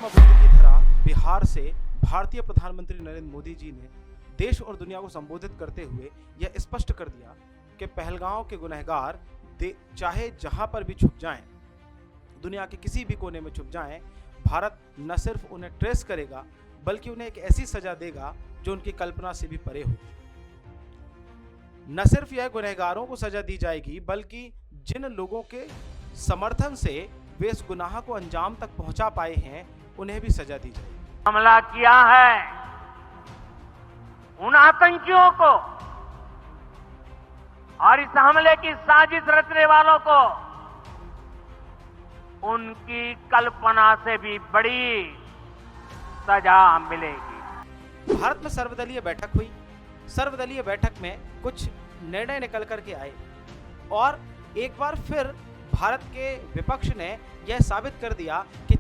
महात्मा बुद्ध की धरा बिहार से भारतीय प्रधानमंत्री नरेंद्र मोदी जी ने देश और दुनिया को संबोधित करते हुए यह स्पष्ट कर दिया कि पहलगांव के गुनहगार चाहे जहां पर भी छुप जाएं, दुनिया के किसी भी कोने में छुप जाएं, भारत न सिर्फ उन्हें ट्रेस करेगा बल्कि उन्हें एक ऐसी सजा देगा जो उनकी कल्पना से भी परे हो। न सिर्फ यह गुनहगारों को सजा दी जाएगी बल्कि जिन लोगों के समर्थन से वे इस गुनाह को अंजाम तक पहुंचा पाए हैं उन्हें भी सजा दी जाएगी। हमला किया है उन आतंकियों को और इस हमले की साजिश रचने वालों को उनकी कल्पना से भी बड़ी सजा मिलेगी। भारत में सर्वदलीय बैठक हुई। सर्वदलीय बैठक में कुछ निर्णय निकल करके आए और एक बार फिर भारत के विपक्ष ने यह साबित कर दिया कि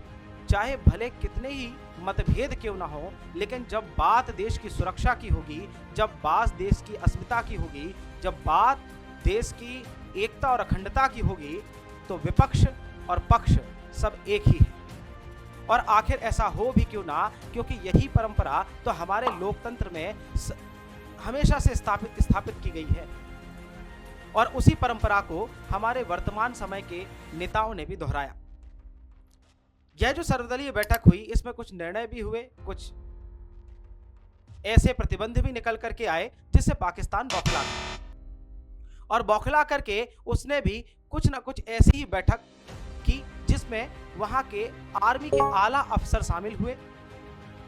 चाहे भले कितने ही मतभेद क्यों ना हो, लेकिन जब बात देश की सुरक्षा की होगी, जब बात देश की अस्मिता की होगी, जब बात देश की एकता और अखंडता की होगी, तो विपक्ष और पक्ष सब एक ही है। और आखिर ऐसा हो भी क्यों ना, क्योंकि यही परंपरा तो हमारे लोकतंत्र में हमेशा से स्थापित की गई है और उसी परंपरा को हमारे वर्तमान समय के नेताओं ने भी दोहराया। यह जो सर्वदलीय बैठक हुई इसमें कुछ निर्णय भी हुए, कुछ ऐसे प्रतिबंध भी निकल करके आए जिससे पाकिस्तान बौखला गया और बौखला करके उसने भी कुछ ना कुछ ऐसी ही बैठक की जिसमें वहां के आर्मी के आला अफसर शामिल हुए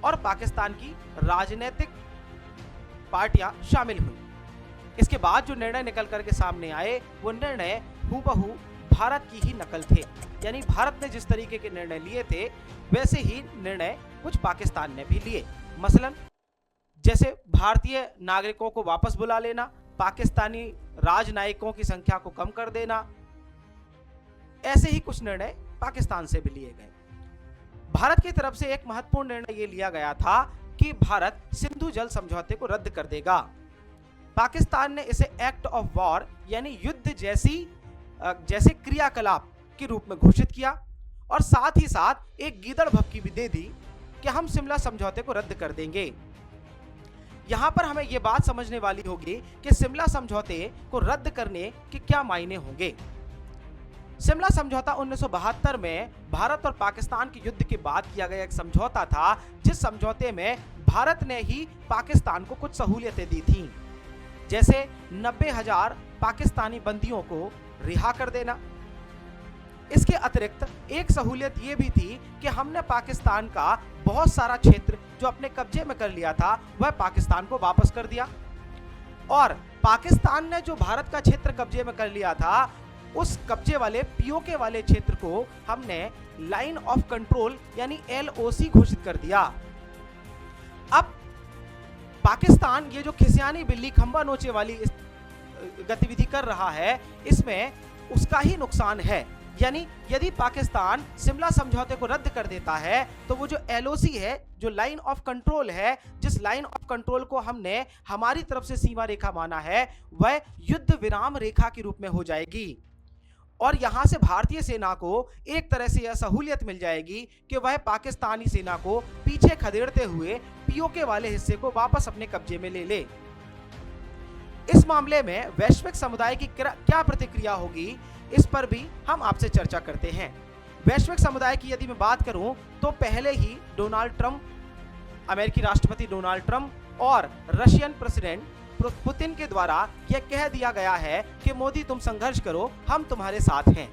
और पाकिस्तान की राजनीतिक पार्टियां शामिल हुई। इसके बाद जो निर्णय निकल करके सामने आए वो निर्णय हूबहू भारत की ही नकल थे, यानी भारत ने जिस तरीके के निर्णय लिए थे वैसे ही निर्णय कुछ पाकिस्तान ने भी लिए। मसलन जैसे भारतीय नागरिकों को वापस बुला लेना, पाकिस्तानी राजनयिकों की संख्या को कम कर देना, ऐसे ही कुछ निर्णय पाकिस्तान से भी लिए गए। भारत की तरफ से एक महत्वपूर्ण निर्णय ये लिया गया था कि भारत सिंधु जल समझौते को रद्द कर देगा। पाकिस्तान ने इसे एक्ट ऑफ वॉर यानी युद्ध जैसे क्रियाकलाप के रूप में घोषित किया और साथ ही साथ एक गीदड़ भभकी भी दे दी कि हम शिमला समझौते को रद्द कर देंगे। यहां पर हमें यह बात समझने वाली होगी कि शिमला समझौते को रद्द करने के क्या मायने होंगे। शिमला समझौता 1972 में भारत और पाकिस्तान के युद्ध के बाद किया गया एक समझौता था, जिस समझौते में भारत ने ही पाकिस्तान को कुछ सहूलियतें दी थीं, जैसे 90,000 पाकिस्तानी बंदियों को रिहा कर देना। इसके अतिरिक्त एक सहूलियत ये भी थी कि हमने पाकिस्तान का बहुत सारा क्षेत्र जो अपने कब्जे में कर लिया था वह पाकिस्तान को वापस कर दिया और पाकिस्तान ने जो भारत का क्षेत्र कब्जे में कर लिया था उस कब्जे वाले पीओके वाले क्षेत्र को हमने लाइन ऑफ कंट्रोल यानी LOC घोषित कर दिया। अब पाकिस्तान ये जो खिसियानी बिल्ली खंबा नोचे वाली गतिविधि कर रहा है इसमें उसका ही नुकसान है, यानी यदि पाकिस्तान शिमला समझौते को रद्द कर देता है तो वो जो LOC है, जो लाइन ऑफ कंट्रोल है, जिस लाइन ऑफ कंट्रोल को हमने हमारी तरफ से सीमा रेखा माना है वह युद्ध विराम रेखा के रूप में हो जाएगी और यहां से भारतीय सेना को एक तरह से यह सहूलियत मिल जाएगी कि वह पाकिस्तानी सेना को पीछे खदेड़ते हुए पीओके वाले हिस्से को वापस अपने कब्जे में ले ले। इस मामले में वैश्विक समुदाय की क्या प्रतिक्रिया होगी इस पर भी हम आपसे चर्चा करते हैं। वैश्विक समुदाय की यदि मैं बात करूं तो पहले ही डोनाल्ड ट्रंप, अमेरिकी राष्ट्रपति डोनाल्ड ट्रंप और रशियन प्रेसिडेंट पुतिन के द्वारा यह कह दिया गया है कि मोदी तुम संघर्ष करो, हम तुम्हारे साथ हैं।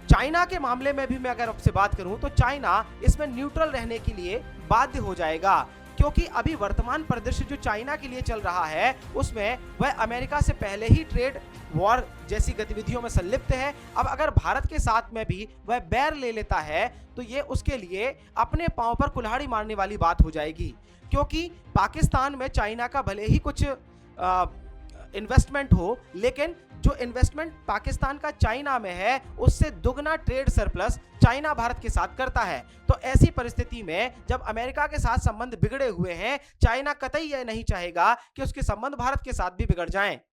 चाइना के मामले में भी मैं अगर आपसे बात करूं तो चाइना इसमें न्यूट्रल रहने के लिए बाध्य हो जाएगा, क्योंकि अभी वर्तमान परिदृश्य जो चाइना के लिए चल रहा है उसमें वह अमेरिका से पहले ही ट्रेड वॉर जैसी गतिविधियों में संलिप्त है। अब अगर भारत के साथ में भी वह बैर ले लेता है तो ये उसके लिए अपने पांव पर कुल्हाड़ी मारने वाली बात हो जाएगी, क्योंकि पाकिस्तान में चाइना का भले ही कुछ इन्वेस्टमेंट हो, लेकिन जो इन्वेस्टमेंट पाकिस्तान का चाइना में है उससे दुगना ट्रेड सरप्लस चाइना भारत के साथ करता है। तो ऐसी परिस्थिति में जब अमेरिका के साथ संबंध बिगड़े हुए हैं, चाइना कतई यह नहीं चाहेगा कि उसके संबंध भारत के साथ भी बिगड़ जाएं।